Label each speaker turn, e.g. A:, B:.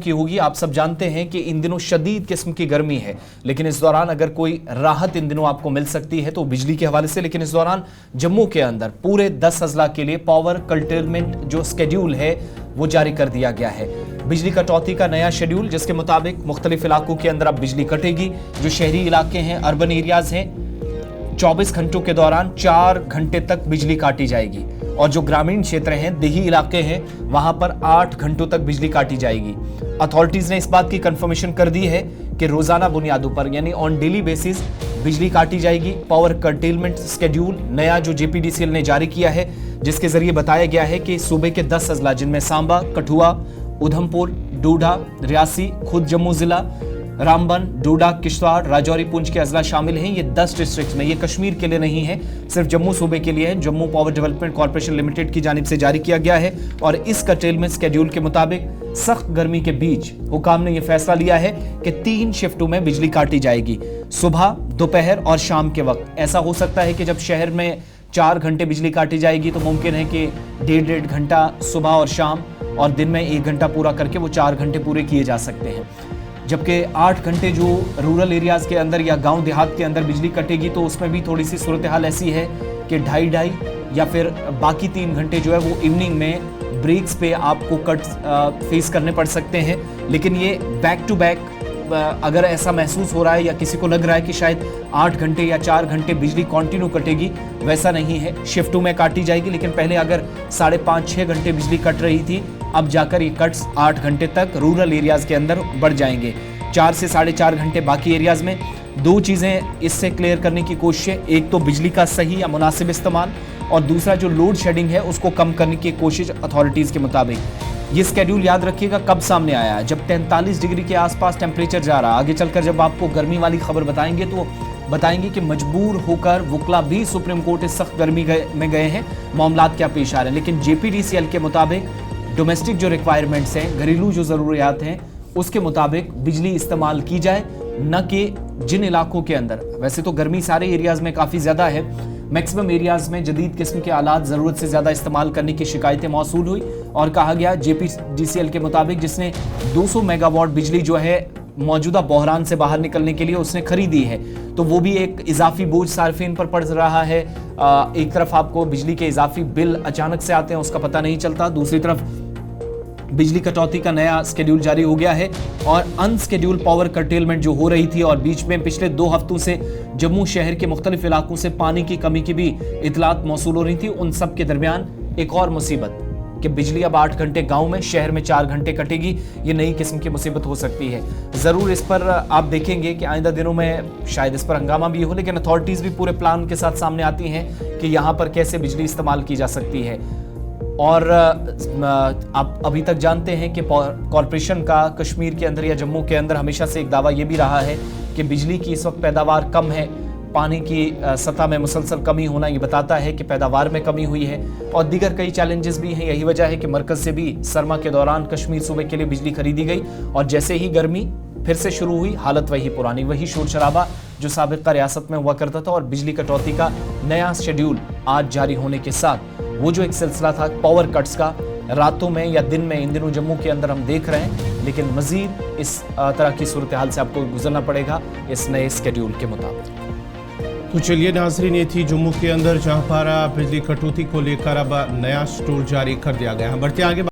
A: की होगी। आप सब जानते हैं कि इन दिनों शदीद किस्म की गर्मी है, लेकिन इस दौरान अगर कोई राहत इन दिनों आपको मिल सकती है तो बिजली के हवाले से। लेकिन इस दौरान जम्मू के अंदर पूरे 10 अजला के लिए पावर कर्टेलमेंट जो स्केड्यूल है वो जारी कर दिया गया है। बिजली कटौती का नया शेड्यूल, जिसके मुताबिक मुख्तलिफ इलाकों के अंदर अब बिजली कटेगी। जो शहरी इलाके हैं, अर्बन एरियाज हैं, 24 घंटों के दौरान 4 घंटे तक बिजली काटी जाएगी। और जो ग्रामीण क्षेत्र हैं, देही इलाके हैं, वहां पर 8 घंटों तक बिजली काटी जाएगी। अथॉरिटीज ने इस बात की कंफर्मेशन कर दी है कि रोजाना बुनियादों पर यानी ऑन डेली बेसिस बिजली काटी जाएगी। पावर कर्टेलमेंट स्केड्यूल नया जो जेपीडीसीएल ने जारी किया है, जिसके जरिए बताया गया है कि सूबे के 10 अजला जिनमें सांबा, कठुआ, उधमपुर, डोडा, रियासी, खुद जम्मू जिला, रामबन, डोडा, किश्तवाड़, राजौरी, पुंछ के अजला शामिल हैं। ये 10 डिस्ट्रिक्ट में, ये कश्मीर के लिए नहीं है, सिर्फ जम्मू सूबे के लिए है। Jammu power development corporation limited की जानिब से जारी किया गया है। और इस कर्टेलमेंट शेड्यूल के मुताबिक सख्त गर्मी के बीच हुकाम ने यह फैसला लिया है कि 3 शिफ्टों में बिजली काटी जाएगी, सुबह, दोपहर और शाम के वक्त। ऐसा हो सकता है कि जब शहर में 4 घंटे बिजली काटी जाएगी तो मुमकिन है कि 1.5 घंटा सुबह और शाम, और दिन में 1 घंटा पूरा करके वो 4 घंटे पूरे किए जा सकते हैं। जबकि 8 घंटे जो रूरल एरियाज के अंदर या गांव देहात के अंदर बिजली कटेगी तो उसमें भी थोड़ी सी सूरत हाल ऐसी है कि 2.5 या फिर बाकी 3 घंटे जो है वो इवनिंग में ब्रेक्स पे आपको कट फेस करने पड़ सकते हैं। लेकिन ये बैक टू बैक अगर ऐसा महसूस हो रहा है या किसी को लग रहा है कि शायद 8 घंटे या 4 घंटे बिजली कंटिन्यू कटेगी, वैसा नहीं है। शिफ्टों में काटी जाएगी, लेकिन पहले अगर 5.5-6 घंटे बिजली कट रही थी, अब जाकर ये कट्स 8 घंटे तक रूरल एरियाज के अंदर बढ़ जाएंगे। 4 से 4.5 घंटे बाकी एरियाज में। 2 चीज़ें इससे क्लियर करने की कोशिश है, एक तो बिजली का सही या मुनासिब इस्तेमाल, और दूसरा जो लोड शेडिंग है उसको कम करने की कोशिश अथॉरिटीज़ के मुताबिक। ये स्केड्यूल याद रखिएगा कब सामने आया है, जब 43 डिग्री के आसपास टेम्परेचर जा रहा। आगे चलकर जब आपको गर्मी वाली खबर बताएंगे तो बताएंगे कि मजबूर होकर वकला भी सुप्रीम कोर्ट इस सख्त गर्मी में गए हैं, मामलात क्या पेश आ रहे हैं। लेकिन जेपीडीसीएल के मुताबिक डोमेस्टिक जो रिक्वायरमेंट्स हैं, घरेलू जो ज़रूरियात हैं, उसके मुताबिक बिजली इस्तेमाल की जाए, न कि जिन इलाकों के अंदर, वैसे तो गर्मी सारे एरियाज़ में काफ़ी ज़्यादा है, मैक्सिमम एरियाज में जदीद किस्म के आलात ज़रूरत से ज़्यादा इस्तेमाल करने की शिकायतें मौसूल हुई। और कहा गया जेपीडीसीएल के मुताबिक जिसने 200 मेगावाट बिजली जो है मौजूदा बहरान से बाहर निकलने के लिए उसने खरीदी है, तो वो भी एक इजाफी बोझ सार्फिन पर पड़ रहा है। एक तरफ आपको बिजली के इजाफी बिल अचानक से आते हैं, उसका पता नहीं चलता। दूसरी तरफ बिजली कटौती का नया स्केड्यूल जारी हो गया है और अनस्केड्यूल पावर कर्टेलमेंट जो हो रही थी, और बीच में पिछले 2 हफ्तों से जम्मू शहर के मुख्तलिफ इलाकों से पानी की कमी की भी इतलात मौसूल हो रही थी। उन सब के दरमियान एक और मुसीबत कि बिजली अब 8 घंटे गांव में, शहर में 4 घंटे कटेगी। ये नई किस्म की मुसीबत हो सकती है। ज़रूर इस पर आप देखेंगे कि आइंदा दिनों में शायद इस पर हंगामा भी हो, लेकिन अथॉरिटीज़ भी पूरे प्लान के साथ सामने आती हैं कि यहाँ पर कैसे बिजली इस्तेमाल की जा सकती है। और आप अभी तक जानते हैं कि कॉरपोरेशन का कश्मीर के अंदर या जम्मू के अंदर हमेशा से एक दावा ये भी रहा है कि बिजली की इस वक्त पैदावार कम है। पानी की सतह में मुसलसल कमी होना ये बताता है कि पैदावार में कमी हुई है, और दीगर कई चैलेंजेस भी हैं। यही वजह है कि मरकज से भी सरमा के दौरान कश्मीर सूबे के लिए बिजली खरीदी गई, और जैसे ही गर्मी फिर से शुरू हुई, हालत वही पुरानी, वही शोर शराबा जो साबिक़ा रियासत में हुआ करता था। और बिजली कटौती का नया शेड्यूल आज जारी होने के साथ वो जो एक सिलसिला था पावर कट्स का, रातों में या दिन में, इन दिनों जम्मू के अंदर हम देख रहे हैं। लेकिन मजीद इस तरह की सूरत हाल से आपको गुजरना पड़ेगा इस नए स्केड्यूल के मुताबिक।
B: तो चलिए नाजरीन, ये थी जम्मू के अंदर जहां पर बिजली कटौती को लेकर अब नया शेड्यूल जारी कर दिया गया है। बढ़ते आगे।